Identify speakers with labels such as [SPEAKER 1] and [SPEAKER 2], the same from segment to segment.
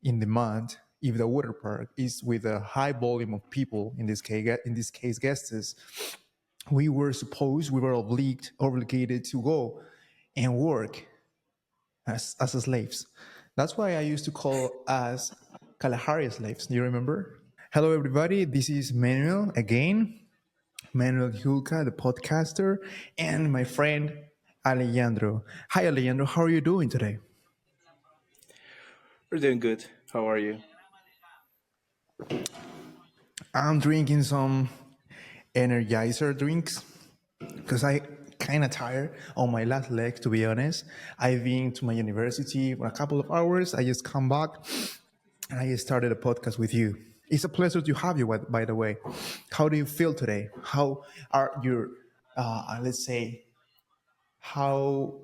[SPEAKER 1] in demand if the water park is with a high volume of people, in this case guests, we were obligated to go and work as slaves. That's why I used to call us Kalahari slaves. Do you remember? Hello, everybody. This is Manuel again, Manuel Hulka, the podcaster, and my friend Alejandro. Hi, Alejandro. How are you doing today?
[SPEAKER 2] We're doing good. How are you?
[SPEAKER 1] I'm drinking some energizer drinks because I kind of tired on my last leg, to be honest. I've been to my university for a couple of hours. I just come back and I started a podcast with you. It's a pleasure to have you, by the way. How do you feel today? How are your, let's say, how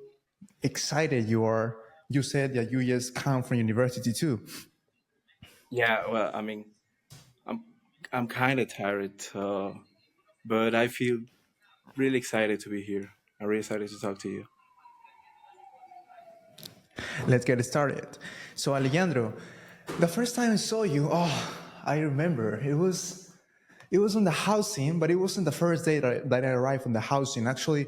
[SPEAKER 1] excited you are? You said that you just come from university too.
[SPEAKER 2] Yeah, well, I'm I'm kind of tired, but I feel really excited to be here. I'm really excited to talk to you.
[SPEAKER 1] Let's get started. So, Alejandro, the first time I saw you, I remember it was on the housing, but it wasn't the first day that I arrived on the housing. Actually,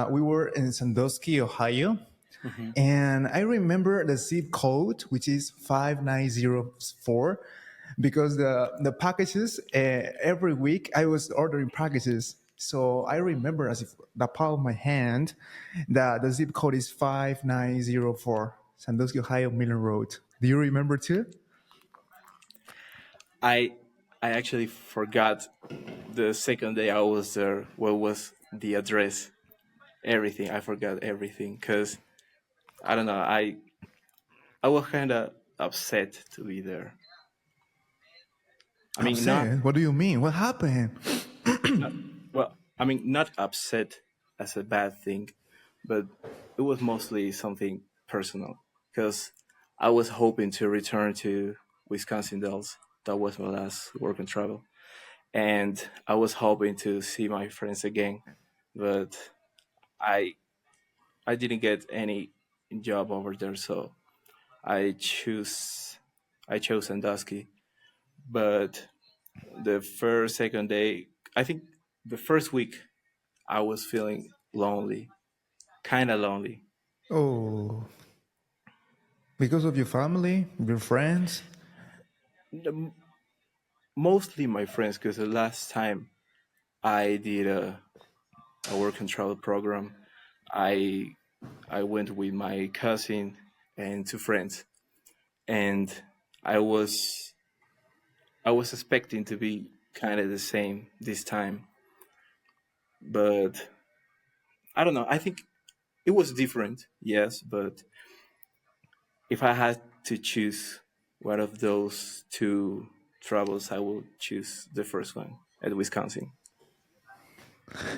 [SPEAKER 1] we were in Sandusky, Ohio,
[SPEAKER 2] hmm
[SPEAKER 1] and I remember the zip code, which is 5904, because the packages every week I was ordering packages. So I remember as if the palm of my hand that the zip code is 5904, Sandusky, Ohio, Millen Road. Do you remember too?
[SPEAKER 2] I I actually forgot the second day I was there. What was the address? Everything. I forgot everything because I don't know. I was kind of upset to be there. Not
[SPEAKER 1] Upset? What do you mean? What happened?
[SPEAKER 2] not well. Not upset as a bad thing, but it was mostly something personal because I was hoping to return to Wisconsin Dells. That was my last work and travel, and I was hoping to see my friends again, but I I didn't get any job over there, so I choose I chose Sandusky. But the first second day, I think the first week, I was feeling lonely, kind of lonely.
[SPEAKER 1] Oh, because of your family, your friends?
[SPEAKER 2] The- Mostly my friends, because the last time I did a work and travel program, I I went with my cousin and two friends, and I was I was expecting to be kind of the same this time, but I don't know. I think it was different, yes, but if I had to choose one of those two travels, I would choose the first one at Wisconsin.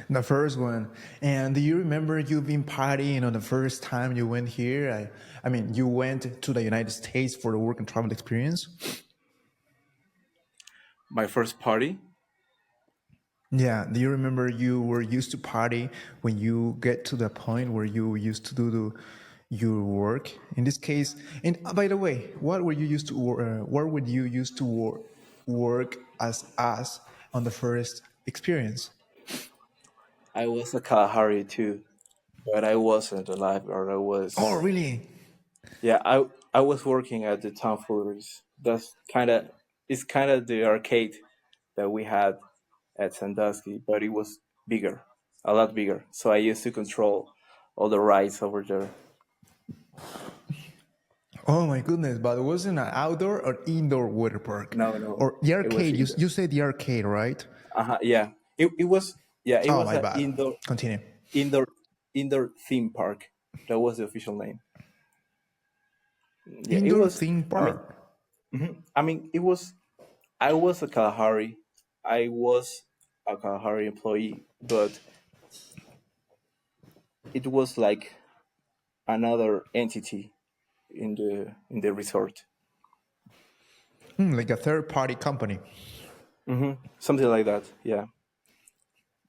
[SPEAKER 1] The first one. And do you remember you been partying on the first time you went here? I mean, you went to the United States for the work and travel experience?
[SPEAKER 2] My first party,
[SPEAKER 1] Yeah. Do you remember you were used to party when you get to the point where you used to do your work? In this case, and by the way, what would you used to work as us on the first experience?
[SPEAKER 2] I was a Kalahari too, but I wasn't a lifeguard.
[SPEAKER 1] Oh, really?
[SPEAKER 2] Yeah, I was working at the tomfooleries. It's kind of the arcade that we had at Sandusky, but it was bigger, a lot bigger. So I used to control all the rides over there.
[SPEAKER 1] Oh my goodness! But it wasn't an outdoor or indoor water park,
[SPEAKER 2] No, no,
[SPEAKER 1] or the
[SPEAKER 2] it was
[SPEAKER 1] arcade. You
[SPEAKER 2] indoor.
[SPEAKER 1] you said the arcade, right?
[SPEAKER 2] Yeah, it was. Yeah, it
[SPEAKER 1] Oh,
[SPEAKER 2] was
[SPEAKER 1] my
[SPEAKER 2] an
[SPEAKER 1] bad. Continue.
[SPEAKER 2] indoor indoor theme park. That was the official name. Yeah, it
[SPEAKER 1] Indoor
[SPEAKER 2] was.
[SPEAKER 1] theme
[SPEAKER 2] I mean,
[SPEAKER 1] park.
[SPEAKER 2] it was. I was a Kalahari. I was a Kalahari employee, but it was like another entity in the resort.
[SPEAKER 1] Like a third party company.
[SPEAKER 2] Something like that. Yeah.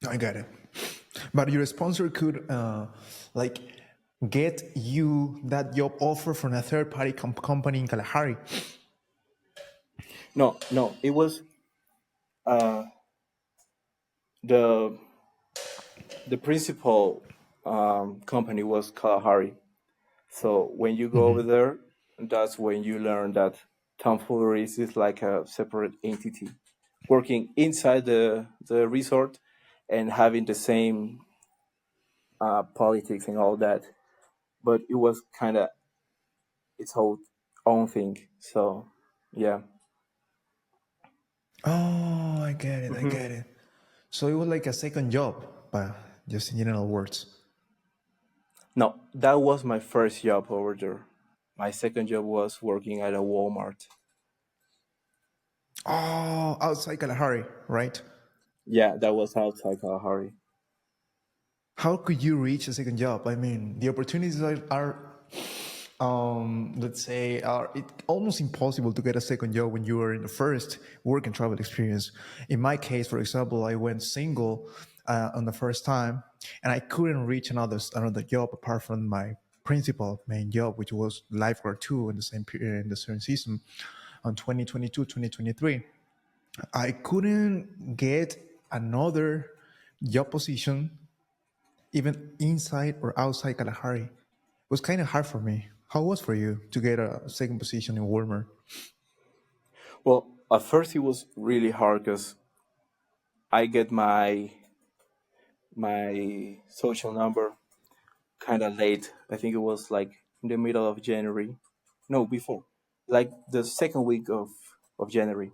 [SPEAKER 1] I got it. But your sponsor could like get you that job offer from a third party company in Kalahari.
[SPEAKER 2] No, no, it was uh, the the principal company was Kalahari. So when you go over there, that's when you learn that tomfoolery is like a separate entity, working inside the resort and having the same politics and all that. But it was kind of its whole own thing. So yeah.
[SPEAKER 1] Oh, I get it. I
[SPEAKER 2] hmm
[SPEAKER 1] get it. So it was like a second job, but just in general words.
[SPEAKER 2] No, that was my first job over there. My second job was working at a Walmart.
[SPEAKER 1] Oh, outside Kalahari, right?
[SPEAKER 2] Yeah, that was outside Kalahari.
[SPEAKER 1] How could you reach a second job? I mean, the opportunities let's say, are it almost impossible to get a second job when you are in the first work and travel experience. In my case, for example, I went single on the first time, and I couldn't reach another job apart from my principal main job, which was lifeguard two in the same period in the same season on 2022 2023. I couldn't get another job position even inside or outside Kalahari. It was kind of hard for me. How was for you to get a second position in Walmart?
[SPEAKER 2] Well, at first it was really hard because I get my social number kind of late. I think it was like in the middle of January. No, before, like the second week of January.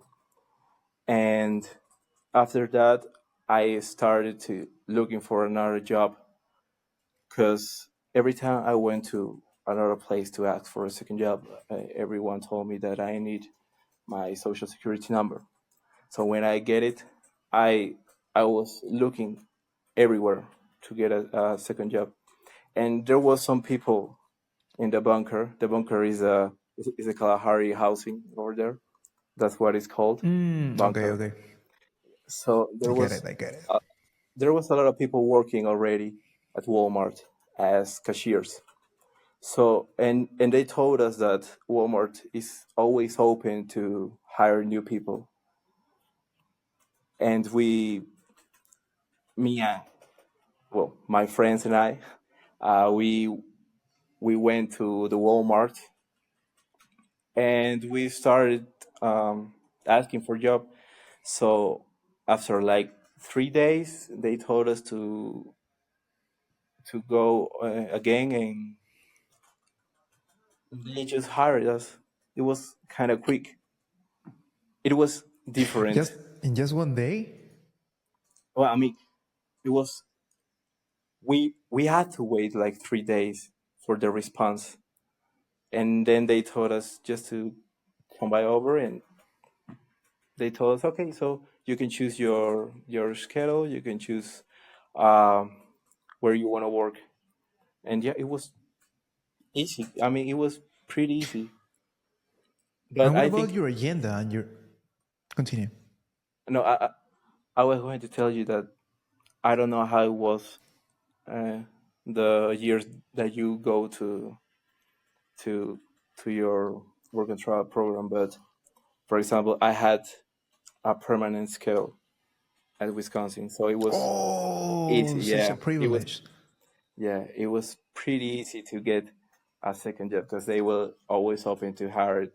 [SPEAKER 2] And after that, I started to looking for another job because every time I went to another place to ask for a second job, everyone told me that I need my social security number. So when I get it, I I was looking everywhere to get a second job, and there was some people in the bunker. The bunker is a Kalahari housing over there. That's what it's called,
[SPEAKER 1] Okay,
[SPEAKER 2] bunker.
[SPEAKER 1] okay.
[SPEAKER 2] So
[SPEAKER 1] I get it. I get it.
[SPEAKER 2] there was a lot of people working already at Walmart as cashiers. So and they told us that Walmart is always open to hire new people, and me and well, my friends and I, we went to the Walmart and we started asking for job. So after like 3 days, they told us to go again, and they just hired us. It was kind of quick. It was
[SPEAKER 1] Just
[SPEAKER 2] different.
[SPEAKER 1] in just one day.
[SPEAKER 2] Well, I mean, it was we had to wait like 3 days for the response, and then they told us just to come by over, and they told us, okay, so you can choose your schedule, you can choose um, where you want to work, and yeah, it was easy. I mean, it was pretty easy. But
[SPEAKER 1] And what
[SPEAKER 2] I
[SPEAKER 1] about
[SPEAKER 2] think
[SPEAKER 1] your agenda and your continue?
[SPEAKER 2] no, I was going to tell you that I don't know how it was uh, the years that you go to to your work and travel program, but for example, I had a permanent schedule at Wisconsin, so it was
[SPEAKER 1] Oh,
[SPEAKER 2] easy.
[SPEAKER 1] such a
[SPEAKER 2] Yeah, it was.
[SPEAKER 1] privilege.
[SPEAKER 2] Yeah, it was pretty easy to get a second job because they were always open to hire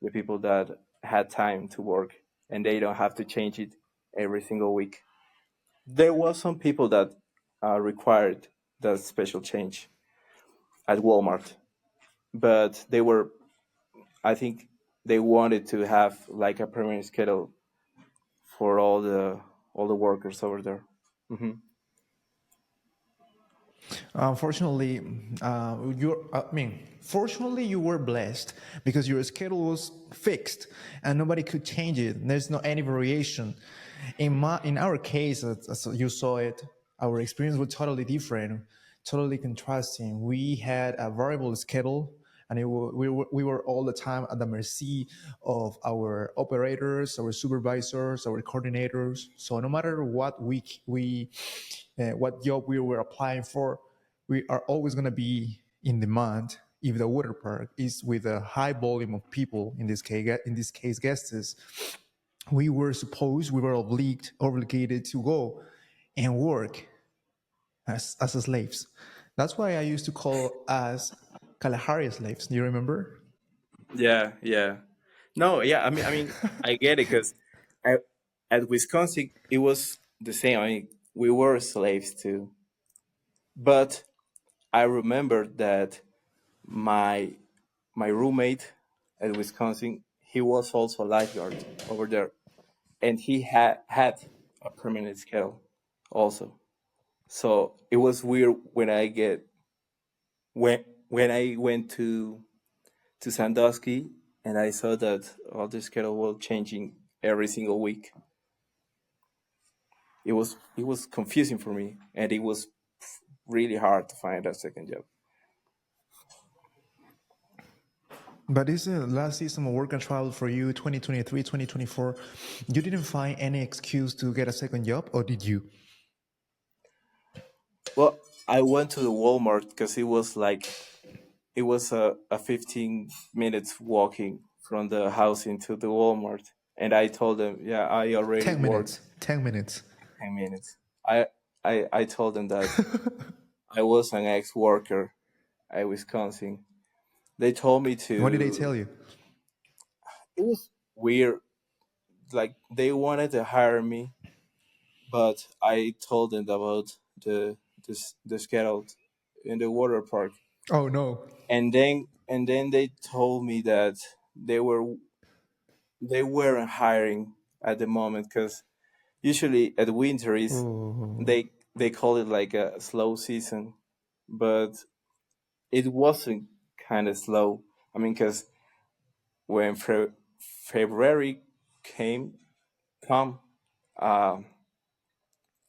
[SPEAKER 2] the people that had time to work, and they don't have to change it every single week. There was some people that required that special change at Walmart, but they were, I think, they wanted to have like a permanent schedule for all the workers over there. hmm
[SPEAKER 1] Unfortunately, fortunately, you were blessed because your schedule was fixed and nobody could change it. There's no any variation. In our case, as you saw it, our experience was totally different, totally contrasting. We had a variable schedule, and we were all the time at the mercy of our operators, our supervisors, our coordinators. So no matter what what job we were applying for, we are always going to be in demand, if the water park is with a high volume of people, in this case guests, we were obligated to go and work as slaves. That's why I used to call us Kalahari slaves. Do you remember?
[SPEAKER 2] Yeah, yeah. No, yeah. I mean, I get it because at Wisconsin it was the same. I mean, we were slaves too, but I remember that my my roommate at Wisconsin, he was also a lifeguard over there, and he had a permanent schedule also. So it was weird when I went to Sandusky and I saw that all the schedule was changing every single week. It was confusing for me, and it was really hard to find a second job.
[SPEAKER 1] But this last season of work and travel for you, 2023, 2024, you didn't find any excuse to get a second job, or did you?
[SPEAKER 2] Well, I went to the Walmart because it was a 15 minutes walking from the house into the Walmart, and I told them, yeah, I already
[SPEAKER 1] 10
[SPEAKER 2] worked
[SPEAKER 1] minutes. 10 minutes.
[SPEAKER 2] 10 minutes. I told them that I was an ex-worker at Wisconsin. They told me
[SPEAKER 1] What did they
[SPEAKER 2] to.
[SPEAKER 1] tell you?
[SPEAKER 2] It was weird. Like they wanted to hire me, but I told them about the schedule in the water park,
[SPEAKER 1] Oh, no.
[SPEAKER 2] and then they told me that they weren't hiring at the moment because usually at winter is
[SPEAKER 1] Oh.
[SPEAKER 2] they call it like a slow season, but it wasn't kind of slow. I mean, because when February came come, uh,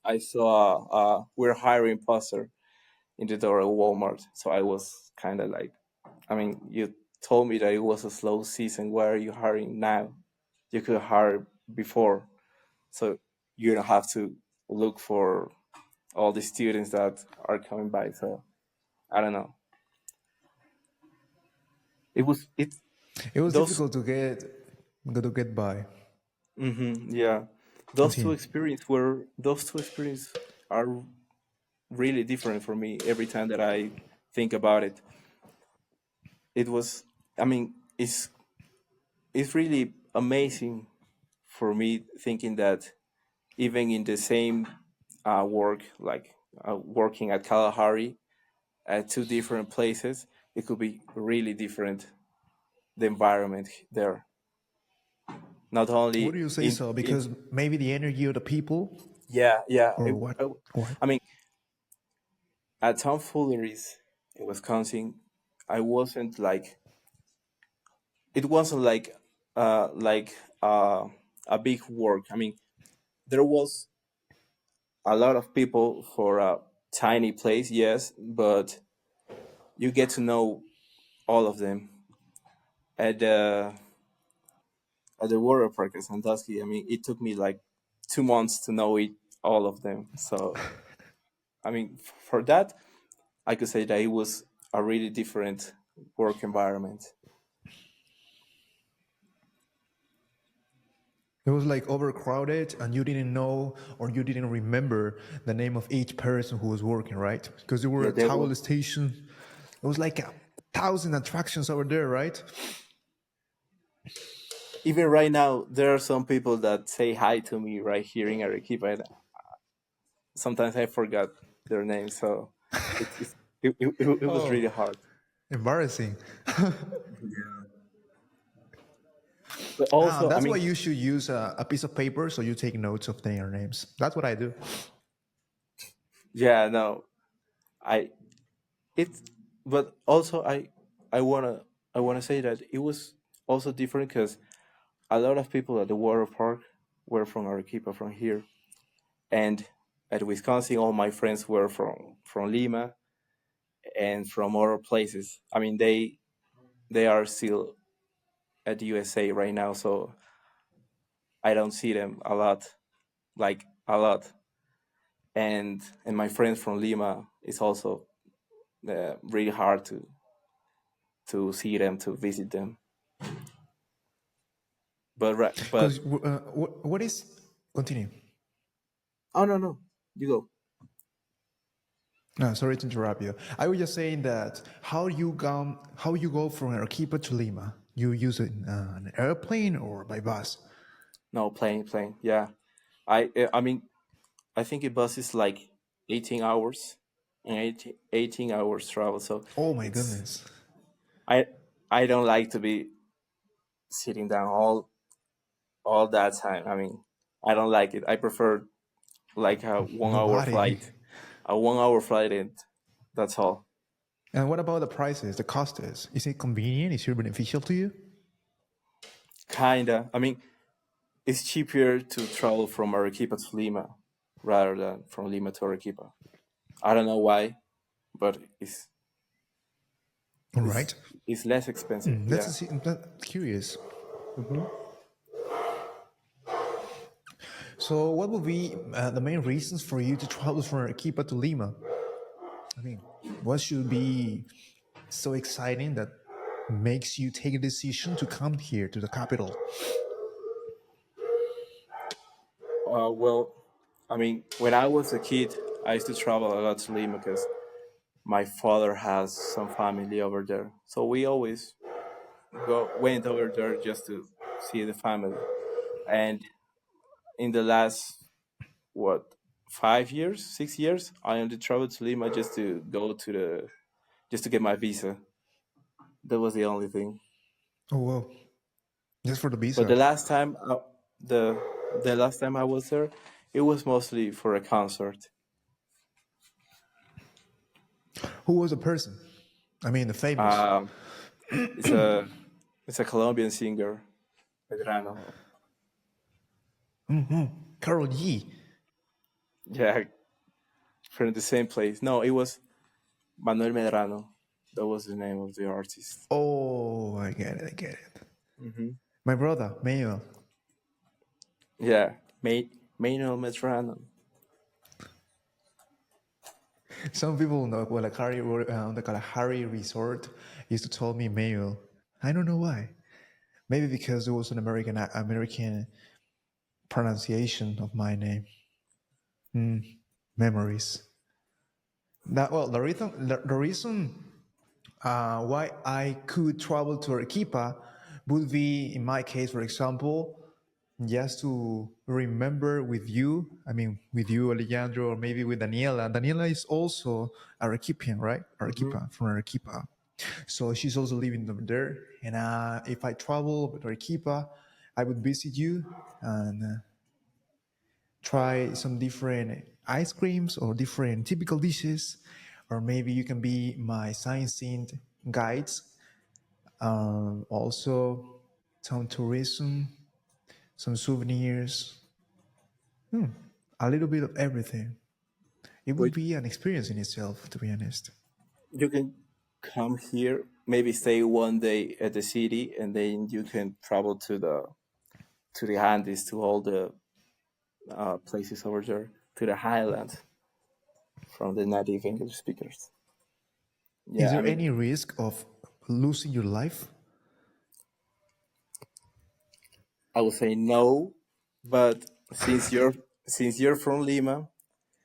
[SPEAKER 2] I saw we're hiring poster in the door of Walmart, so I was kind of like, I mean, you told me that it was a slow season. Why are you hiring now? You could hire before, so you don't have to look for all the students that are coming by. So I don't know. It
[SPEAKER 1] It was
[SPEAKER 2] those
[SPEAKER 1] difficult to get by.
[SPEAKER 2] yeah,
[SPEAKER 1] Continue.
[SPEAKER 2] those two experiences are really different for me every time that I think about it. It was, I mean, it's really amazing for me thinking that even in the same work, like working at Kalahari at two different places, it could be really different, the environment there. Not
[SPEAKER 1] What
[SPEAKER 2] only
[SPEAKER 1] do you say
[SPEAKER 2] in
[SPEAKER 1] so?
[SPEAKER 2] in
[SPEAKER 1] Because maybe the energy of the people,
[SPEAKER 2] yeah, yeah.
[SPEAKER 1] or what? What?
[SPEAKER 2] I mean, at Tom Fullery's in Wisconsin, I wasn't like it wasn't like a big work. I mean, there was a lot of people for a tiny place, yes, but you get to know all of them at the water park at Sandusky. I mean, it took me like 2 months to know all of them. So I mean, for that, I could say that it was a really different work environment.
[SPEAKER 1] It was like overcrowded, and you didn't know or you didn't remember the name of each person who was working, right? Because there were
[SPEAKER 2] Yeah,
[SPEAKER 1] a
[SPEAKER 2] there was
[SPEAKER 1] towel station. It was like 1,000 attractions over there, right?
[SPEAKER 2] even right now there are some people that say hi to me right here in Arequipa, and sometimes I forgot their names, so it was
[SPEAKER 1] Oh,
[SPEAKER 2] really hard.
[SPEAKER 1] embarrassing.
[SPEAKER 2] But also, I
[SPEAKER 1] That's why
[SPEAKER 2] mean,
[SPEAKER 1] you should use a piece of paper so you take notes of their names. That's what I do.
[SPEAKER 2] yeah, no, I it, but also I wanna say that it was also different because a lot of people at the water park were from Arequipa, from here, and at Wisconsin, all my friends were from Lima and from other places. I mean, they are still at the USA right now, so I don't see them a lot, like a lot. And my friends from Lima is also really hard to see them, to visit them. But
[SPEAKER 1] Because what is continue?
[SPEAKER 2] oh no no, you go.
[SPEAKER 1] No, sorry to interrupt you. I was just saying that how you go from Arequipa to Lima? You use an airplane or by bus?
[SPEAKER 2] No, plane. Yeah, I mean, I think a bus is like 18 hours, and 18 hours travel. So
[SPEAKER 1] Oh my
[SPEAKER 2] it's
[SPEAKER 1] goodness!
[SPEAKER 2] I I don't like to be sitting down all that time. I mean, I don't like it. I prefer like a 1 hour
[SPEAKER 1] Nobody.
[SPEAKER 2] flight, a 1 hour flight, and that's all.
[SPEAKER 1] And what about the prices? The cost is? Is it convenient? Is it beneficial to you?
[SPEAKER 2] Kinda. I mean, it's cheaper to travel from Arequipa to Lima rather than from Lima to Arequipa. I don't know why, but
[SPEAKER 1] All
[SPEAKER 2] it's
[SPEAKER 1] right.
[SPEAKER 2] it's less expensive.
[SPEAKER 1] That's
[SPEAKER 2] Yeah.
[SPEAKER 1] curious. So, what would be the main reasons for you to travel from Arequipa to Lima? I mean, what should be so exciting that makes you take a decision to come here to the capital?
[SPEAKER 2] Well, I mean, when I was a kid, I used to travel a lot to Lima because my father has some family over there. So we always went over there just to see the family. And in the last what 5 years, 6 years, I only traveled to Lima just to go to the just to get my visa. That was the only thing.
[SPEAKER 1] Oh well, just for the
[SPEAKER 2] But
[SPEAKER 1] visa.
[SPEAKER 2] the the last time I was there, it was mostly for a concert.
[SPEAKER 1] Who was the person? I mean, the famous.
[SPEAKER 2] Um, it's a it's a Colombian singer, Medrano.
[SPEAKER 1] Carol G.
[SPEAKER 2] Yeah, from the same place. No, it was Manuel Medrano. That was the name of the artist.
[SPEAKER 1] Oh, I get it. I get it.
[SPEAKER 2] Hmm.
[SPEAKER 1] My brother, Mayo.
[SPEAKER 2] Yeah, Manuel Medrano.
[SPEAKER 1] Some people in the Kalahari resort used to tell me Mayo. I don't know why. Maybe because it was an American pronunciation of my name. Memories. The reason why I could travel to Arequipa would be, in my case, for example, just to remember with you. I mean, with you, Alejandro, or maybe with Daniela. Daniela is also Arequipian, right?
[SPEAKER 2] Hmm.
[SPEAKER 1] Arequipa, from Arequipa. So she's also living over there. And if I travel to Arequipa, I would visit you and try some different ice creams or different typical dishes, or maybe you can be my sightseeing guides. Also, some tourism, some souvenirs, a little bit of everything. It would
[SPEAKER 2] But
[SPEAKER 1] be an experience in itself, to be honest.
[SPEAKER 2] you can come here, maybe stay 1 day at the city, and then you can travel to the Andes, to all the places over there, to the highlands from the native English speakers.
[SPEAKER 1] Is
[SPEAKER 2] Yeah, I
[SPEAKER 1] there
[SPEAKER 2] mean,
[SPEAKER 1] any risk of losing your life?
[SPEAKER 2] I would say no, but since you're from Lima,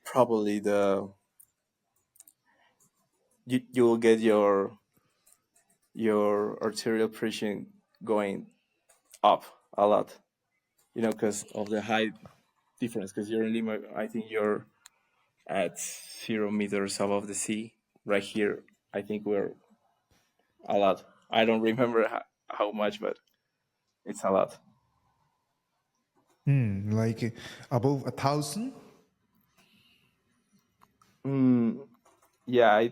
[SPEAKER 2] probably you will get your arterial pressure going up a lot. Because of the height difference. Because you're in Lima, I think you're at 0 meters above the sea. Right here, I think we're a lot. I don't remember how much, but it's a lot.
[SPEAKER 1] Like above 1,000?
[SPEAKER 2] Mm, yeah,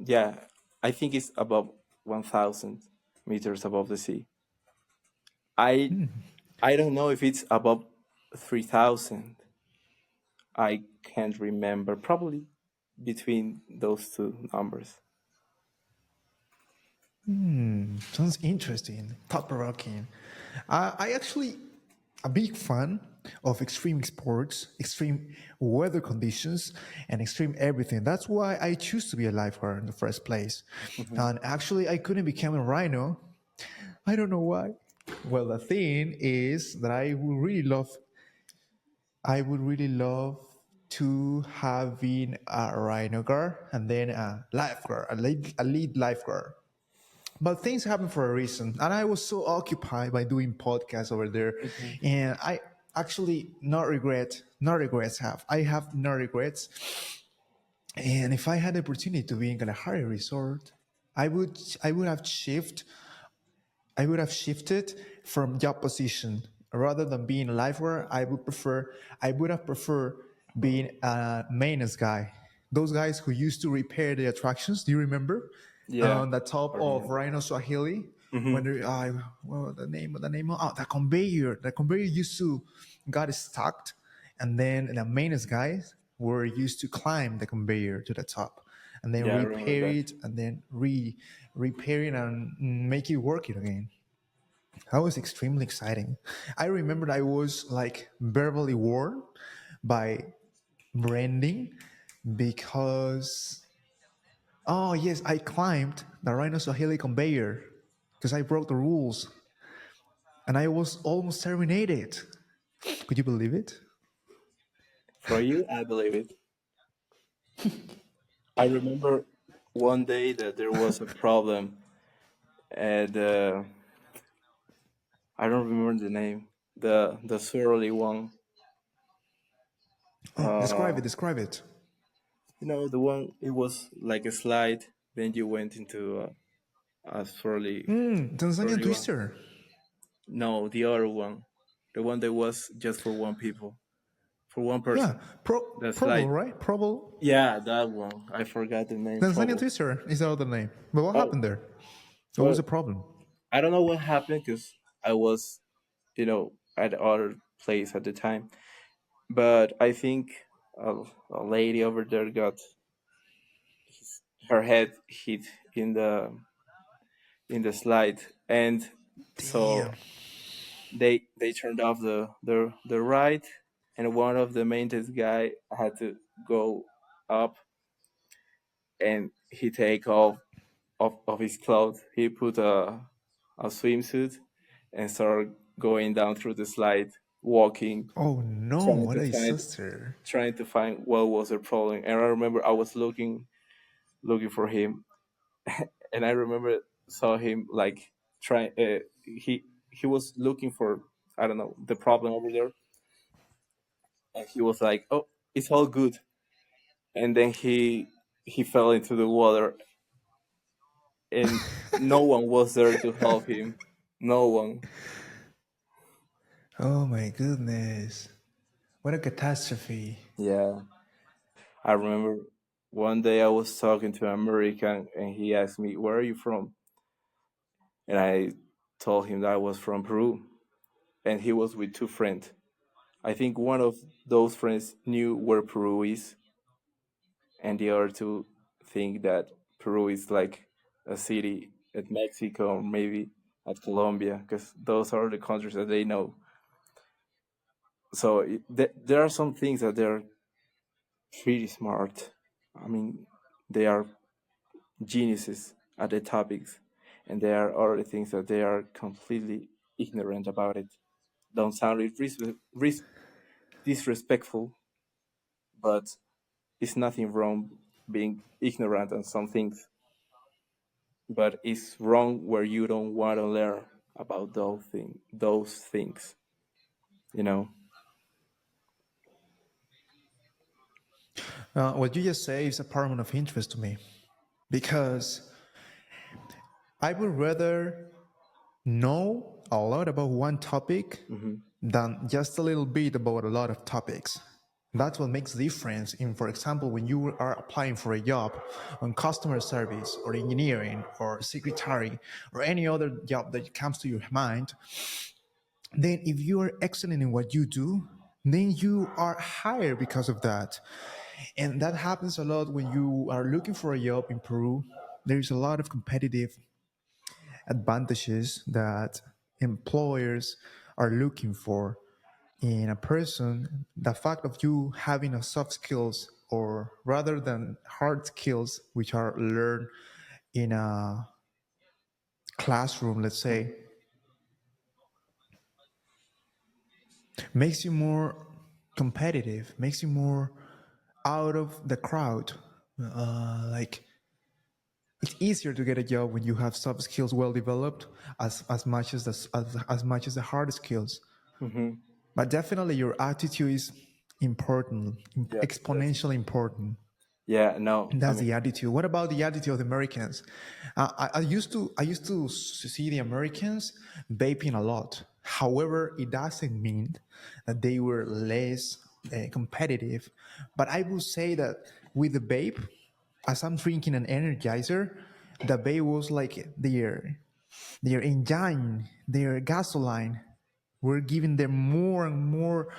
[SPEAKER 2] yeah, I think it's above 1,000 meters above the sea. I I don't know if it's above 3,000. I can't remember. Probably between those two numbers.
[SPEAKER 1] Sounds interesting, thought provoking. I actually a big fan. of extreme sports, extreme weather conditions, and extreme everything. That's why I choose to be a lifeguard in the first place.
[SPEAKER 2] Hmm.
[SPEAKER 1] And actually, I couldn't become a rhino. I don't know why. Well, the thing is that I would really love to have been a rhino guard and then a lifeguard, a lead lifeguard. But things happen for a reason, and I was so occupied by doing podcasts over there,
[SPEAKER 2] Hmm.
[SPEAKER 1] and I actually not regrets have. I have no regrets, and if I had the opportunity to be in Kalahari Resort, I would have I would have shifted from job position rather than being a lifeguard. I would have preferred being a maintenance guy. Those guys who used to repair the attractions. Do you remember?
[SPEAKER 2] Yeah,
[SPEAKER 1] On the top
[SPEAKER 2] I
[SPEAKER 1] of
[SPEAKER 2] remember.
[SPEAKER 1] Rhino Swahili,
[SPEAKER 2] Hmm.
[SPEAKER 1] when well, the name of the conveyor used to got stuck, and then the maintenance guys were used to climb the conveyor to the top and then
[SPEAKER 2] Yeah, I remember
[SPEAKER 1] repair
[SPEAKER 2] that.
[SPEAKER 1] it and then repair it and make it work it again. That was extremely exciting. I remembered I was like verbally warned by branding because, oh yes, I climbed the Rhino Swahili conveyor because I broke the rules and I was almost terminated. Could you believe it?
[SPEAKER 2] For you, I believe it. I remember one day that there was a problem at I don't remember the name. The swirly one.
[SPEAKER 1] Oh, describe
[SPEAKER 2] Uh,
[SPEAKER 1] it, describe it.
[SPEAKER 2] the one it was like a slide. Then you went into a
[SPEAKER 1] Tanzanian
[SPEAKER 2] swirly one.
[SPEAKER 1] Twister.
[SPEAKER 2] No, the other one, the one that was just for one people, for one
[SPEAKER 1] Yeah,
[SPEAKER 2] person. The
[SPEAKER 1] Pro Bowl,
[SPEAKER 2] slide.
[SPEAKER 1] right? Pro Bowl.
[SPEAKER 2] Yeah, that one. I forgot the name.
[SPEAKER 1] Tanzanian
[SPEAKER 2] Trouble.
[SPEAKER 1] Twister is the other name. But what
[SPEAKER 2] Oh,
[SPEAKER 1] happened there? What was
[SPEAKER 2] well,
[SPEAKER 1] the problem?
[SPEAKER 2] I don't know what happened because I was, at other place at the time. But I think a lady over there got her head hit in the slide, and so
[SPEAKER 1] Damn.
[SPEAKER 2] they turned off the ride, and one of the maintenance guy had to go up, and he take off of his clothes. He put a swimsuit and started going down through the slide, walking,
[SPEAKER 1] Oh no,
[SPEAKER 2] trying
[SPEAKER 1] what
[SPEAKER 2] to
[SPEAKER 1] a
[SPEAKER 2] find
[SPEAKER 1] disaster.
[SPEAKER 2] trying to find what was the problem. And I remember I was looking for him, and I remember saw him like trying. He was looking for, I don't know, the problem over there, and he was like, "Oh, it's all good." And then he fell into the water, and no one was there to help him. No one.
[SPEAKER 1] Oh my goodness. What a catastrophe.
[SPEAKER 2] Yeah, I remember one day I was talking to an American, and he asked me, "Where are you from?" And I told him that I was from Peru, and he was with two friends. I think one of those friends knew where Peru is, and the other two think that Peru is like a city at Mexico or maybe at Colombia, because those are the countries that they know. So there are some things that they're pretty smart. I mean, they are geniuses at the topics, and there are other things that they are completely ignorant about it. Don't sound disrespectful, but it's nothing wrong being ignorant on some things, but it's wrong where you don't want to learn about those things. You know.
[SPEAKER 1] What you just say is a paramount of interest to me because I would rather know a lot about one topic
[SPEAKER 2] Hmm.
[SPEAKER 1] than just a little bit about a lot of topics. That's what makes the difference in, for example, when you are applying for a job on customer service or engineering or secretary or any other job that comes to your mind, then if you are excellent in what you do, then you are hired because of that. And that happens a lot when you are looking for a job in Peru. There's a lot of competitive advantages that employers are looking for. in a person, the fact of you having a soft skills or rather than hard skills, which are learned in a classroom, let's say, makes you more competitive, makes you more out of the crowd. Like it's easier to get a job when you have soft skills well developed as much as as much as the hard skills.
[SPEAKER 2] Hmm.
[SPEAKER 1] But definitely your attitude is important,
[SPEAKER 2] Yes, yes.
[SPEAKER 1] exponentially important.
[SPEAKER 2] Yeah, no, I
[SPEAKER 1] That's
[SPEAKER 2] mean,
[SPEAKER 1] the attitude. What about the attitude of the Americans? I used to see the Americans vaping a lot. However, it doesn't mean that they were less competitive. But I would say that with the vape, as I'm drinking an energizer, the vape was like their engine, their gasoline. We're giving them more and more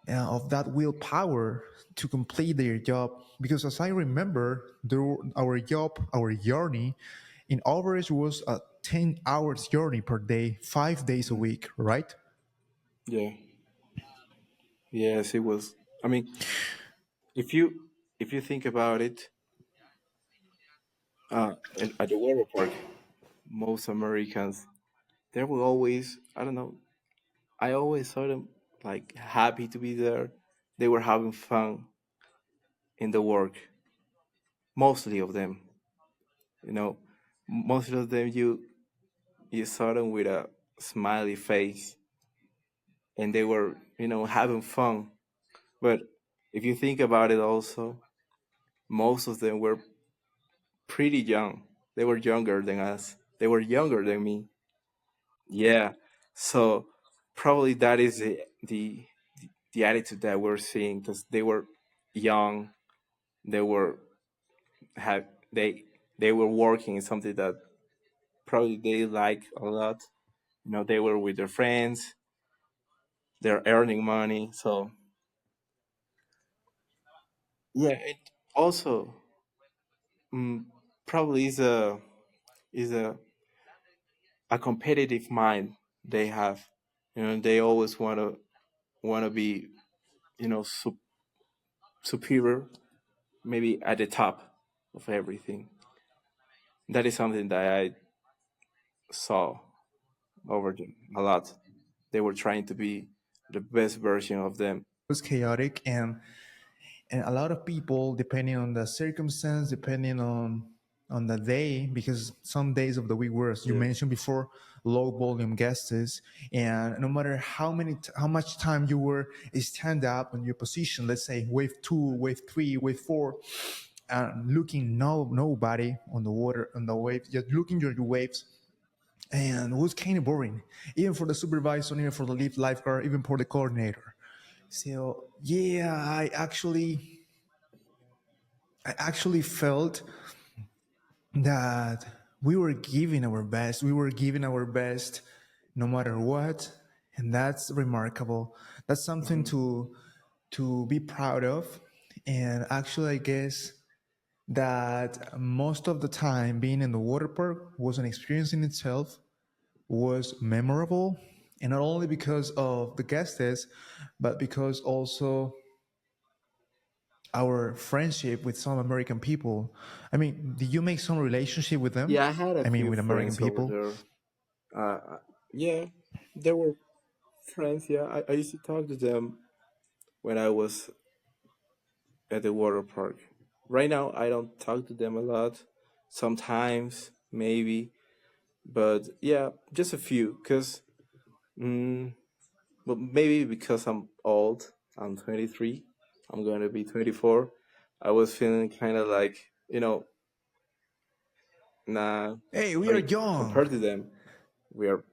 [SPEAKER 1] of that willpower to complete their job. Because as I remember, our job, our journey, in average was a 10 hours journey per day, 5 days a week, right?
[SPEAKER 2] yeah, yes, it was. I mean, if you think about it, at the water park, most Americans they were always, I don't know, I always saw them like happy to be there. They were having fun in the work. Mostly of them, you know, most of them you saw them with a smiley face, and they were having fun. But if you think about it, also most of them were pretty young. They were younger than us. They were younger than me. Yeah. So probably that is the attitude that we're seeing because they were young. They were had they were working in something that probably they like a lot. They were with their friends. They're earning money. So yeah, it also mm, probably is a competitive mind they have. They always want to be superior, maybe at the top of everything. That is something that I saw over them a lot. They were trying to be the best version of them.
[SPEAKER 1] It was chaotic, and a lot of people, depending on the circumstance, depending on the day, because some days of the week were, as you
[SPEAKER 2] Yeah.
[SPEAKER 1] mentioned before, low volume guests, and no matter how much time you were stand up in your position, let's say wave two, wave three, wave four, looking nobody on the water on the waves, just looking at your waves, and it was kind of boring, even for the supervisor, even for the lead lifeguard, even for the coordinator. So yeah, I actually felt that we were giving our best. We were giving our best no matter what. And that's remarkable. That's something
[SPEAKER 2] Hmm.
[SPEAKER 1] to be proud of. And actually I guess that most of the time being in the water park was an experience in itself, was memorable. And not only because of the guests, but because also our friendship with some American people. I mean, did you make some relationship with them?
[SPEAKER 2] Yeah, I had a
[SPEAKER 1] I mean,
[SPEAKER 2] few
[SPEAKER 1] with American
[SPEAKER 2] friends over
[SPEAKER 1] people?
[SPEAKER 2] there. Yeah, they were friends. Yeah, I used to talk to them when I was at the water park. Right now, I don't talk to them a lot. Sometimes, maybe, but yeah, just a few. But maybe because I'm old. I'm 23. I'm going to be 24. I was feeling kind of like, nah.
[SPEAKER 1] Hey,
[SPEAKER 2] I
[SPEAKER 1] we are
[SPEAKER 2] mean,
[SPEAKER 1] young.
[SPEAKER 2] compared to them, we are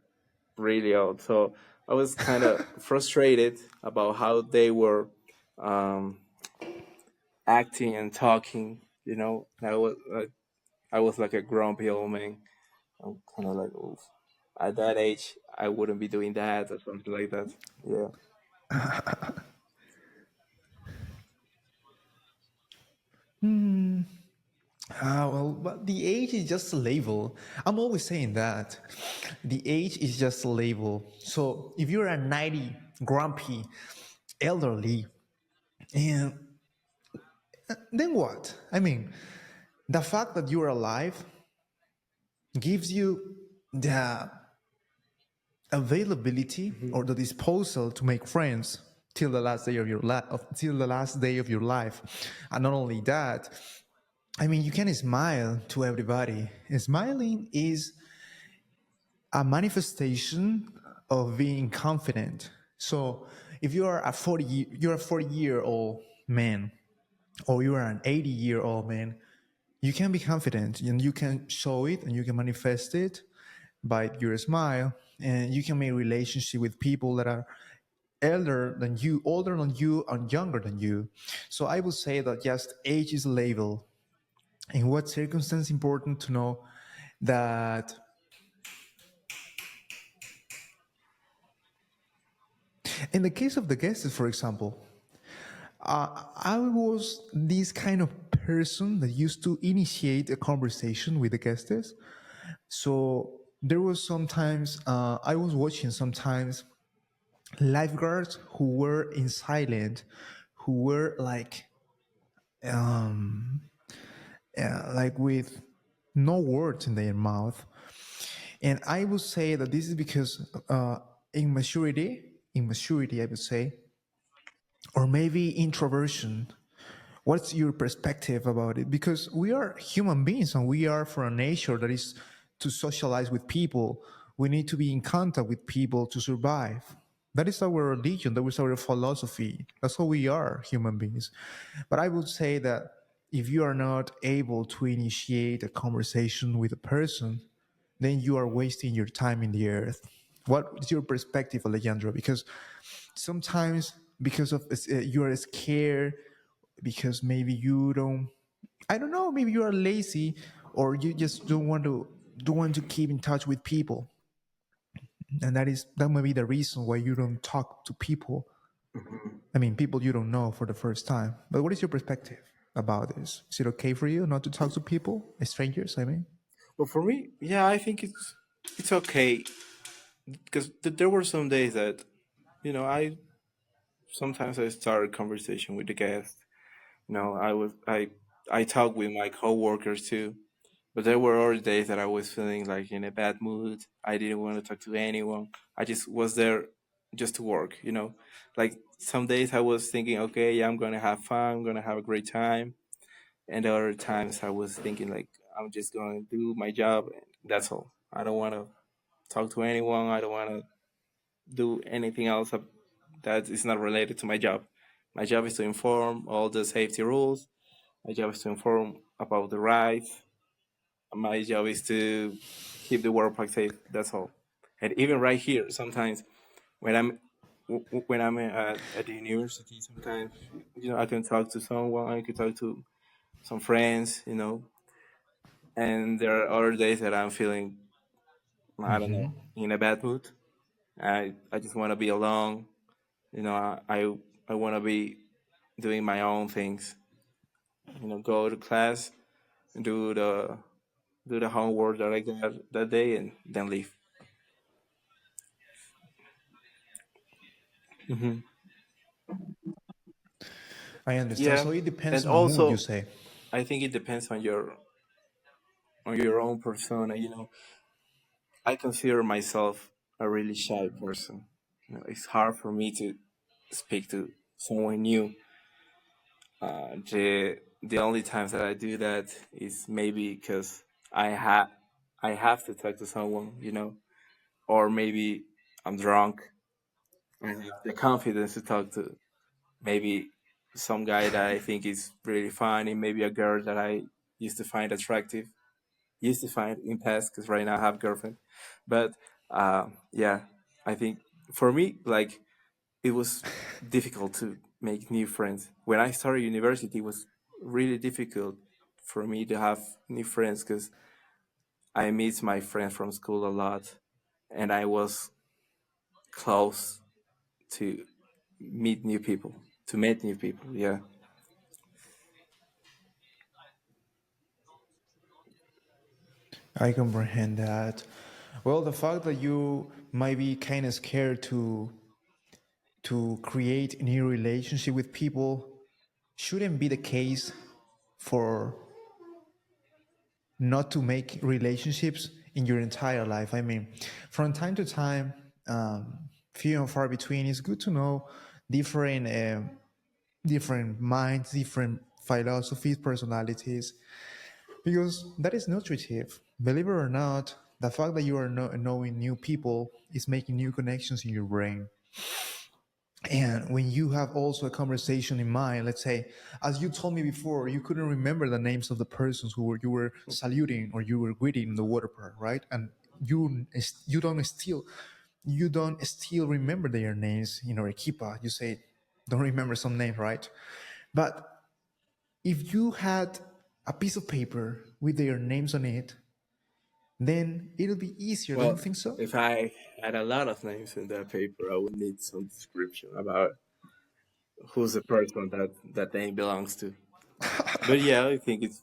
[SPEAKER 2] really old. So I was kind of frustrated about how they were um, acting and talking. I was like a grumpy old man. I'm kind of like, oof. At that age, I wouldn't be doing that or something like that. Yeah.
[SPEAKER 1] Well, but the age is just a label. I'm always saying that. The age is just a label. So if you're a 90 grumpy, elderly, and then what? I mean, the fact that you're alive gives you the availability
[SPEAKER 2] Hmm.
[SPEAKER 1] or the disposal to make friends till the last day of your till the last day of your life. And not only that, I mean, you can smile to everybody. Smiling is a manifestation of being confident. So if you are a 40-year-old man, or you are an 80-year-old man, you can be confident and you can show it and you can manifest it by your smile, and you can make relationship with people that are older than you, and younger than you. So I would say that just age is a label. In what circumstance important to know that in the case of the guests, for example, I was this kind of person that used to initiate a conversation with the guests. So there was sometimes I was watching sometimes lifeguards who were in silent, who were like with no words in their mouth. And I would say that this is because immaturity, I would say, or maybe introversion. What's your perspective about it? Because we are human beings and we are for a nature that is to socialize with people. We need to be in contact with people to survive. That is our religion, that is our philosophy. That's how we are, human beings. But I would say that if you are not able to initiate a conversation with a person, then you are wasting your time in the earth. What is your perspective, Alejandro? Because sometimes, because of you are scared, because maybe you don't, I don't know, maybe you are lazy, or you just don't want to keep in touch with people, and that may be the reason why you don't talk to people.
[SPEAKER 2] Hmm.
[SPEAKER 1] I mean, people you don't know for the first time. But what is your perspective about this? Is it okay for you not to talk to people, strangers? I mean,
[SPEAKER 2] Well, for me, yeah, I think it's okay because there were some days that I sometimes I start a conversation with the guest. I talk with my coworkers too. But there were other days that I was feeling like in a bad mood. I didn't want to talk to anyone. I just was there just to work. Like some days I was thinking, okay, yeah, I'm gonna have fun, I'm gonna have a great time. And other times I was thinking like I'm just gonna do my job and that's all. I don't wanna talk to anyone. I don't wanna do anything else that is not related to my job. My job is to inform all the safety rules. My job is to inform about the rights. My job is to keep the workplace safe. That's all. And even right here, sometimes when I'm at the university, sometimes I can talk to someone. I can talk to some friends. And there are other days that I'm feeling I don't know in a bad mood. I just want to be alone. I want to be doing my own things. Go to class, do the do the homework that I got that day, and then leave. Hmm.
[SPEAKER 1] I understand.
[SPEAKER 2] Yeah,
[SPEAKER 1] So it depends
[SPEAKER 2] and
[SPEAKER 1] on the mood, you
[SPEAKER 2] also
[SPEAKER 1] say.
[SPEAKER 2] I think it depends on your own persona. I consider myself a really shy person. It's hard for me to speak to someone new. The only times that I do that is maybe because I have to talk to someone. Or maybe I'm drunk. I have the confidence to talk to maybe some guy that I think is really funny, maybe a girl that I used to find attractive, used to find in past because right now I have a girlfriend. But yeah, I think for me, like it was difficult to make new friends. When I started university, it was really difficult for me to have new friends because I miss my friends from school a lot, and I was close to meet new people, to meet new people. Yeah.
[SPEAKER 1] I comprehend that. Well, the fact that you might be kind of scared to create a new relationship with people shouldn't be the case for not to make relationships in your entire life. I mean, from time to time, few and far between, it's good to know different different minds, different philosophies, personalities, because that is nutritive. Believe it or not, the fact that you are knowing new people is making new connections in your brain. And when you have also a conversation in mind, let's say, as you told me before, you couldn't remember the names of the persons you were saluting or you were greeting in the water park, right? And you don't still remember their names in Arequipa. You say don't remember some names, right? But if you had a piece of paper with their names on it, then it'll be easier. Don't you
[SPEAKER 2] Well,
[SPEAKER 1] think so?
[SPEAKER 2] if I had a lot of names in that paper, I would need some description about who's the person that name belongs to. But yeah, I think it's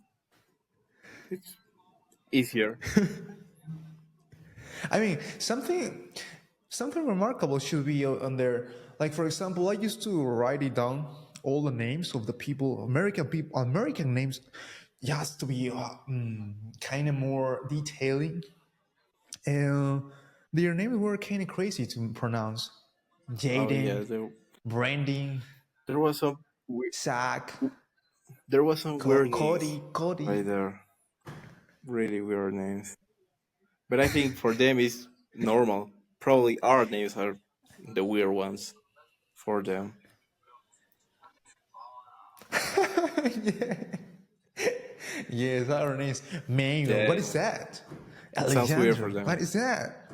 [SPEAKER 2] easier.
[SPEAKER 1] I mean, something remarkable should be on there. Like for example, I used to write it down all the names of the people, American names, just to be kind of more detailing. And their names were kind of crazy to pronounce.
[SPEAKER 2] Oh
[SPEAKER 1] Jaden,
[SPEAKER 2] yeah,
[SPEAKER 1] Branding,
[SPEAKER 2] there was some we-
[SPEAKER 1] Zach,
[SPEAKER 2] there was some weird names
[SPEAKER 1] Cody.
[SPEAKER 2] right there. Really weird names. But I think for them it's normal. Probably our names are the weird ones for them.
[SPEAKER 1] Yes, our names. Manuel. What
[SPEAKER 2] Yeah,
[SPEAKER 1] is that?
[SPEAKER 2] it sounds weird for
[SPEAKER 1] Alejandro.
[SPEAKER 2] them.
[SPEAKER 1] What is that?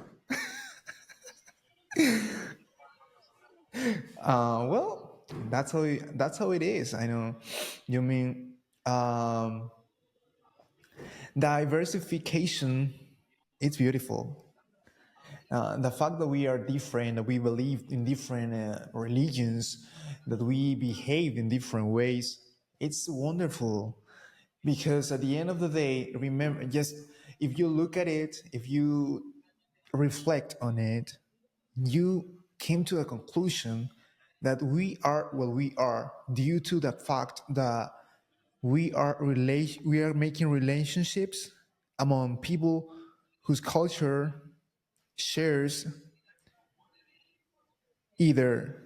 [SPEAKER 1] Well, that's how it is. I know. You mean um, diversification? It's beautiful. The fact that we are different, that we believe in different religions, that we behave in different ways, it's wonderful. Because at the end of the day, remember, just if you look at it, if you reflect on it, you came to a conclusion that we are what we are due to the fact that we are making relationships among people whose culture shares either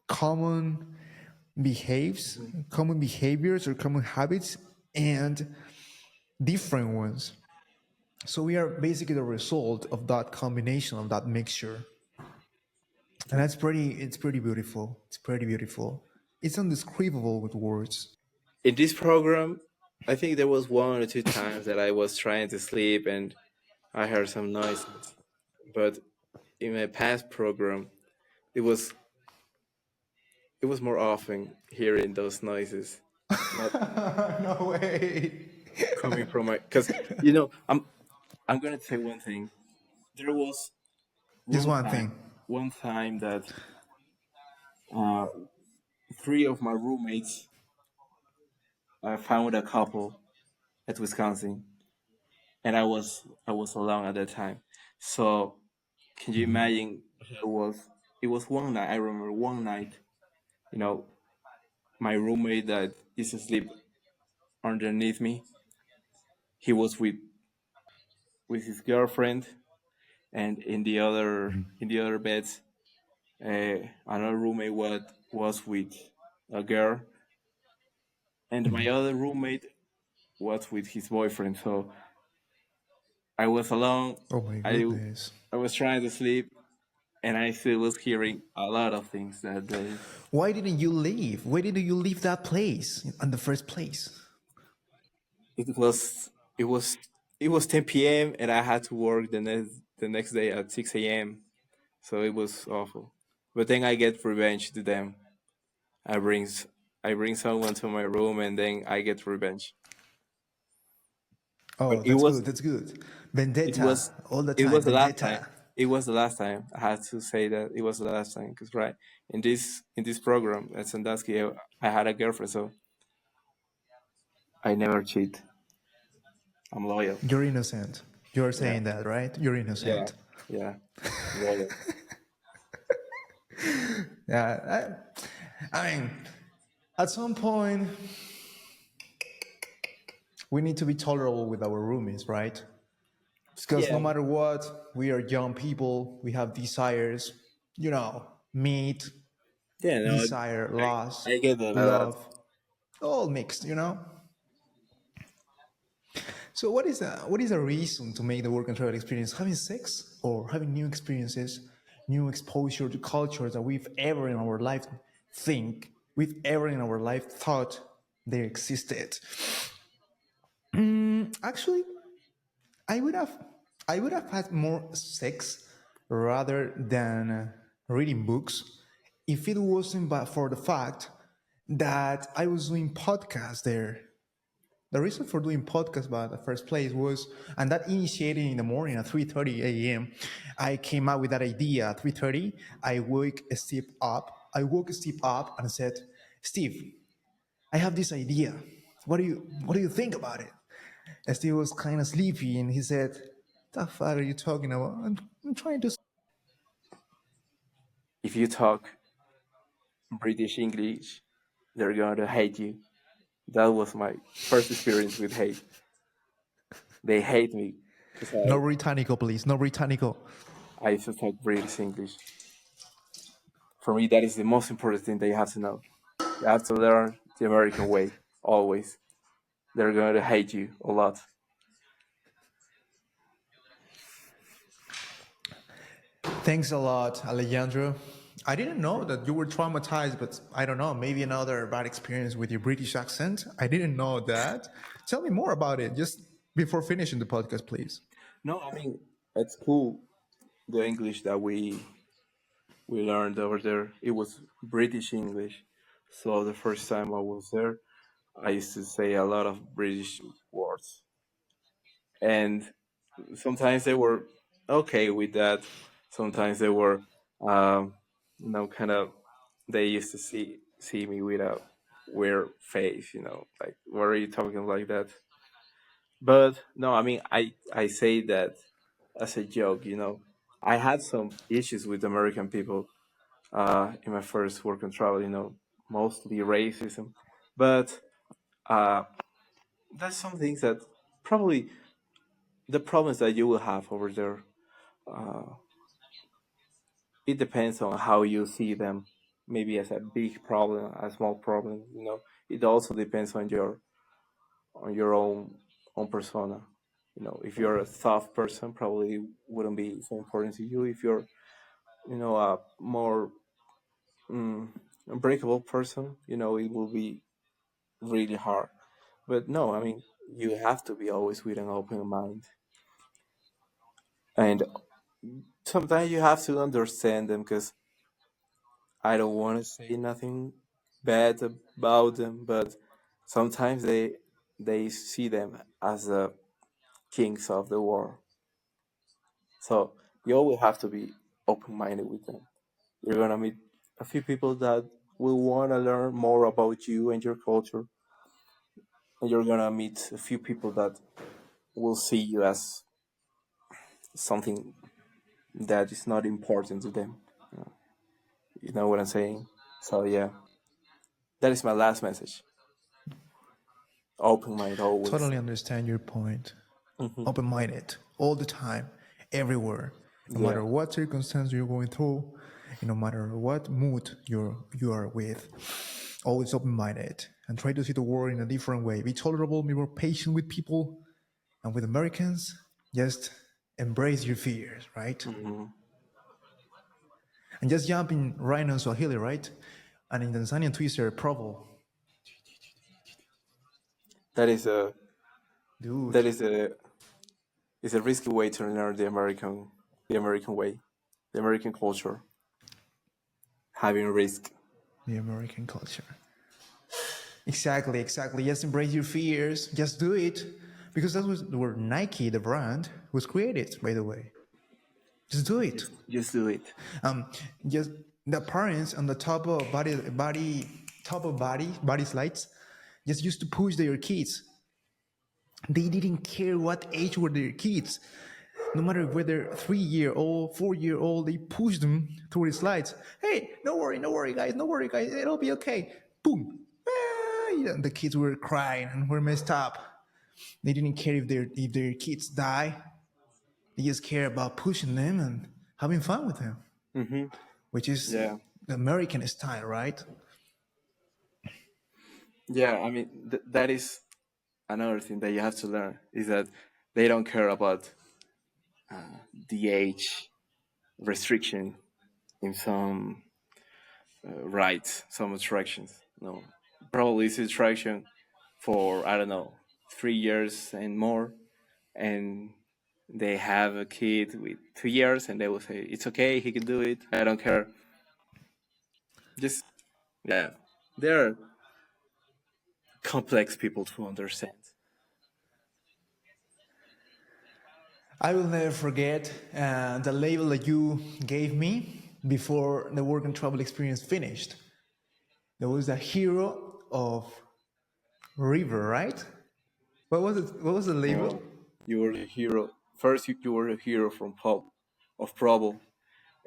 [SPEAKER 1] common common behaviors or common habits and different ones. So we are basically the result of that combination of that mixture. And it's pretty beautiful. It's pretty beautiful. It's undescribable with words.
[SPEAKER 2] In this program, I think there was one or two times that I was trying to sleep and I heard some noises. But in my past program, it was it was more often hearing those noises, not
[SPEAKER 1] No way.
[SPEAKER 2] coming from my. Because I'm gonna say one thing. There was
[SPEAKER 1] Just
[SPEAKER 2] one
[SPEAKER 1] one
[SPEAKER 2] time
[SPEAKER 1] thing.
[SPEAKER 2] one time that uh, three of my roommates found a couple at Wisconsin, and I was alone at that time. So can you imagine? It was one night. I remember one night. You know, my roommate that is asleep underneath me. He was with his girlfriend, and in the other beds, another roommate was with a girl, and my other roommate was with his boyfriend. So I was alone.
[SPEAKER 1] Oh my
[SPEAKER 2] I
[SPEAKER 1] goodness.
[SPEAKER 2] I was trying to sleep, and I still was hearing a lot of things that day.
[SPEAKER 1] Why didn't you leave? Why didn't you leave that place in the first place?
[SPEAKER 2] It was it was it was 10 p.m. and I had to work the next day at 6 a.m. So it was awful. But then I get revenge to them. I brings I bring someone to my room and then I get revenge. But
[SPEAKER 1] Oh,
[SPEAKER 2] it
[SPEAKER 1] that's
[SPEAKER 2] was
[SPEAKER 1] good. That's good.
[SPEAKER 2] it
[SPEAKER 1] Vendetta
[SPEAKER 2] was
[SPEAKER 1] all the
[SPEAKER 2] it
[SPEAKER 1] time.
[SPEAKER 2] was the last time.
[SPEAKER 1] Vendetta.
[SPEAKER 2] It was the last time. I had to say that it was the last time because right in this program at Sandusky, I had a girlfriend, so I never cheat. I'm loyal.
[SPEAKER 1] You're innocent. You're
[SPEAKER 2] Yeah,
[SPEAKER 1] saying that, right? You're
[SPEAKER 2] yeah,
[SPEAKER 1] innocent.
[SPEAKER 2] yeah. Loyal.
[SPEAKER 1] Yeah. I mean, at some point, we need to be tolerable with our roomies, right? Because no
[SPEAKER 2] Yeah,
[SPEAKER 1] matter what, we are young people. We have desires, meat,
[SPEAKER 2] yeah. No,
[SPEAKER 1] desire, loss,
[SPEAKER 2] I get that a lot.
[SPEAKER 1] love, all mixed. So what is a reason to make the work and travel experience? Having sex or having new experiences, new exposure to cultures that we've ever in our life thought they existed. Actually, I would have I would have had more sex rather than reading books if it wasn't but for the fact that I was doing podcasts there. The reason for doing podcasts by the first place was, and that initiated in the morning at 3:30 a.m. I came out with that idea at 3:30. I woke Steve up. And said, "Steve, I have this idea. What do you think about it?" And Steve was kind of sleepy, and he said, "The fuck are you talking about? I'm trying to."
[SPEAKER 2] If you talk British English, they're gonna hate you. That was my first experience with hate. They hate me because
[SPEAKER 1] No Britannico, please. No Britannico.
[SPEAKER 2] I used to talk British English. For me, that is the most important thing that you have to know. You have to learn the American way, always. They're going to hate you a lot.
[SPEAKER 1] Thanks a lot, Alejandro. I didn't know that you were traumatized, but I don't know, maybe another bad experience with your British accent. I didn't know that. Tell me more about it, just before finishing the podcast, please.
[SPEAKER 2] No, I mean, it's cool. The English that we learned over there, it was British English. So the first time I was there, I used to say a lot of British words. And sometimes they were okay with that. Sometimes they were, um, kind of. They used to see me with a weird face, like what are you talking like that? But no, I mean, I say that as a joke. I had some issues with American people in my first work and travel. Mostly racism, but uh, that's some things that probably the problems that you will have over there. Uh, it depends on how you see them. Maybe as a big problem, a small problem. It also depends on your own persona. If you're a soft person, probably wouldn't be so important to you. If you're, a more mm, unbreakable person, it will be really hard. But no, I mean, you have to be always with an open mind, and sometimes you have to understand them because I don't want to say nothing bad about them, but sometimes they see them as the kings of the world. So you always have to be open minded with them. You're gonna meet a few people that will wanna learn more about you and your culture, and you're gonna meet a few people that will see you as something that is not important to them. You know what I'm saying? So yeah, that is my last message. Open mind always.
[SPEAKER 1] Totally understand your point.
[SPEAKER 2] Hmm.
[SPEAKER 1] Open minded, all the time, everywhere. No
[SPEAKER 2] Yeah.
[SPEAKER 1] matter what circumstance you're going through, no matter what mood you are with, always open minded and try to see the world in a different way. Be tolerable, be more patient with people, and with Americans, just embrace your fears, right?
[SPEAKER 2] Hmm.
[SPEAKER 1] And just jump in right on Swahili, right? And in Tanzanian twister, provo.
[SPEAKER 2] That is a
[SPEAKER 1] Dude,
[SPEAKER 2] that is a risky way to learn the American way, the American culture, having risk.
[SPEAKER 1] the American culture. Exactly, exactly. Just embrace your fears. Just do it. Because that was where Nike, the brand, was created, by the way. Just do it.
[SPEAKER 2] Just do it.
[SPEAKER 1] Um, just the parents on the top of body slides just used to push their kids. They didn't care what age were their kids. No matter whether 3 year old, 4 year old, they pushed them through the slides. Hey, no worry, no worry, guys, no worry, guys, it'll be okay. Boom. The kids were crying and were messed up. They didn't care if their kids die. They just care about pushing them and having fun with them,
[SPEAKER 2] Hmm.
[SPEAKER 1] which is
[SPEAKER 2] Yeah.
[SPEAKER 1] the American style, right?
[SPEAKER 2] Yeah, I mean, that is another thing that you have to learn is that they don't care about the age restriction in some rights, some attractions. No, probably it's attraction for, I don't know, 3 years and more, and they have a kid with 2 years, and they will say it's okay, he can do it. I don't care. Just yeah, they're complex people to understand.
[SPEAKER 1] I will never forget the label that you gave me before the work and travel experience finished. There was a hero of river, right? What was it? What was the label?
[SPEAKER 2] No, you were the hero. First, you were the hero from Pulp of Probo,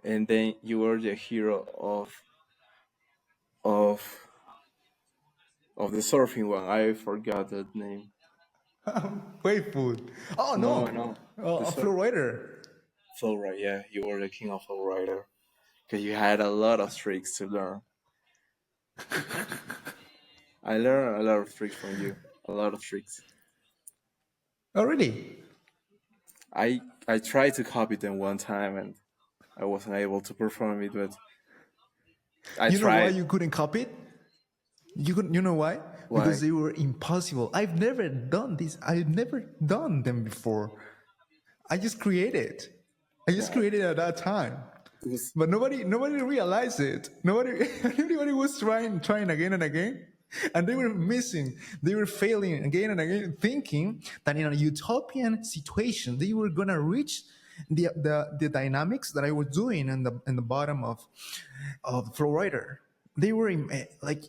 [SPEAKER 2] and then you were the hero of of the surfing one. I forgot that name.
[SPEAKER 1] Wave food. Oh
[SPEAKER 2] No,
[SPEAKER 1] no,
[SPEAKER 2] no, the
[SPEAKER 1] a
[SPEAKER 2] surf.
[SPEAKER 1] flow rider.
[SPEAKER 2] Flowrider. Yeah, you were the king of Flowrider because you had a lot of tricks to learn. I learned a lot of tricks from you. A lot of tricks.
[SPEAKER 1] Oh really?
[SPEAKER 2] I tried to copy them one time and I wasn't able to perform it, but I
[SPEAKER 1] You know why
[SPEAKER 2] tried.
[SPEAKER 1] you couldn't copy it? You know why? Because
[SPEAKER 2] Why?
[SPEAKER 1] they were impossible. I've never done this. I've never done them before. I just created. I just
[SPEAKER 2] No,
[SPEAKER 1] created at that time.
[SPEAKER 2] it was.
[SPEAKER 1] But nobody realized it. Nobody everybody was trying again and again. And they were missing. They were failing again and again, thinking that in a utopian situation they were gonna reach the dynamics that I was doing in the bottom of the flow rider. They were like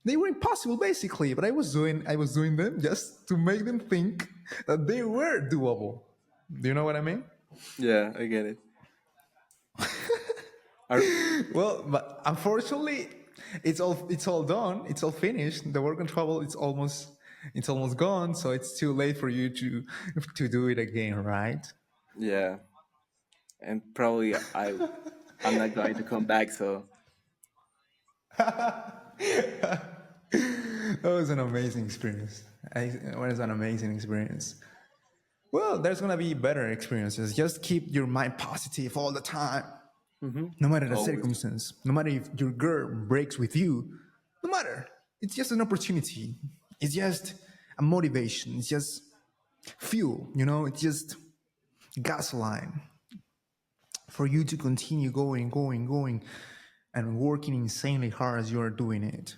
[SPEAKER 1] they were impossible basically, but I was doing them just to make them think that they were doable. Do you know what I mean?
[SPEAKER 2] Yeah, I get it. I,
[SPEAKER 1] Well, but unfortunately, it's all done. It's all finished. The work and travel it's almost gone. So it's too late for you to do it again, right?
[SPEAKER 2] yeah, and probably I'm not going to come back. So
[SPEAKER 1] That was an amazing experience. It was an amazing experience. Well, there's gonna be better experiences. Just keep your mind positive all the time, no matter the
[SPEAKER 2] always.
[SPEAKER 1] circumstance. No matter if your girl breaks with you, no matter. It's just an opportunity. It's just a motivation. It's just fuel. It's just gasoline for you to continue going, going, going, and working insanely hard as you are doing it.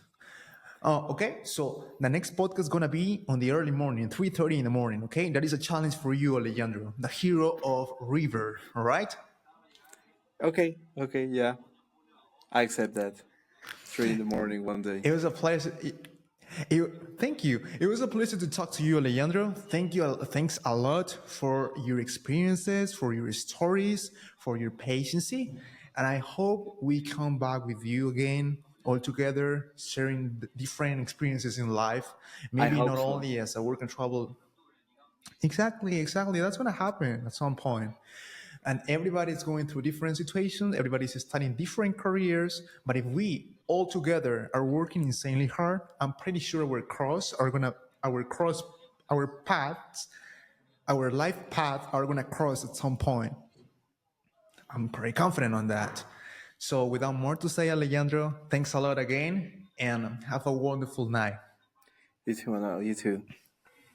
[SPEAKER 1] Okay, so the next podcast is gonna be on the early morning, 3:30 in the morning. Okay, that is a challenge for you, Alejandro, the hero of River. All right.
[SPEAKER 2] Okay, okay, yeah, I accept that. 3 in the morning one day.
[SPEAKER 1] It was a pleasure. Thank you. It was a pleasure to talk to you, Alejandro. Thank you. Thanks a lot for your experiences, for your stories, for your patience, and I hope we come back with you again, all together, sharing different experiences in life.
[SPEAKER 2] I
[SPEAKER 1] Maybe
[SPEAKER 2] hope
[SPEAKER 1] not
[SPEAKER 2] so.
[SPEAKER 1] only as a work and travel. Exactly, exactly. That's gonna happen at some point. And everybody's going through different situations. Everybody's starting different careers. But if we all together are working insanely hard, I'm pretty sure our paths, our life path are gonna cross at some point. I'm pretty confident on that. So without more to say, Alejandro, thanks a lot again, and have a wonderful night.
[SPEAKER 2] You too, Manuel. You too.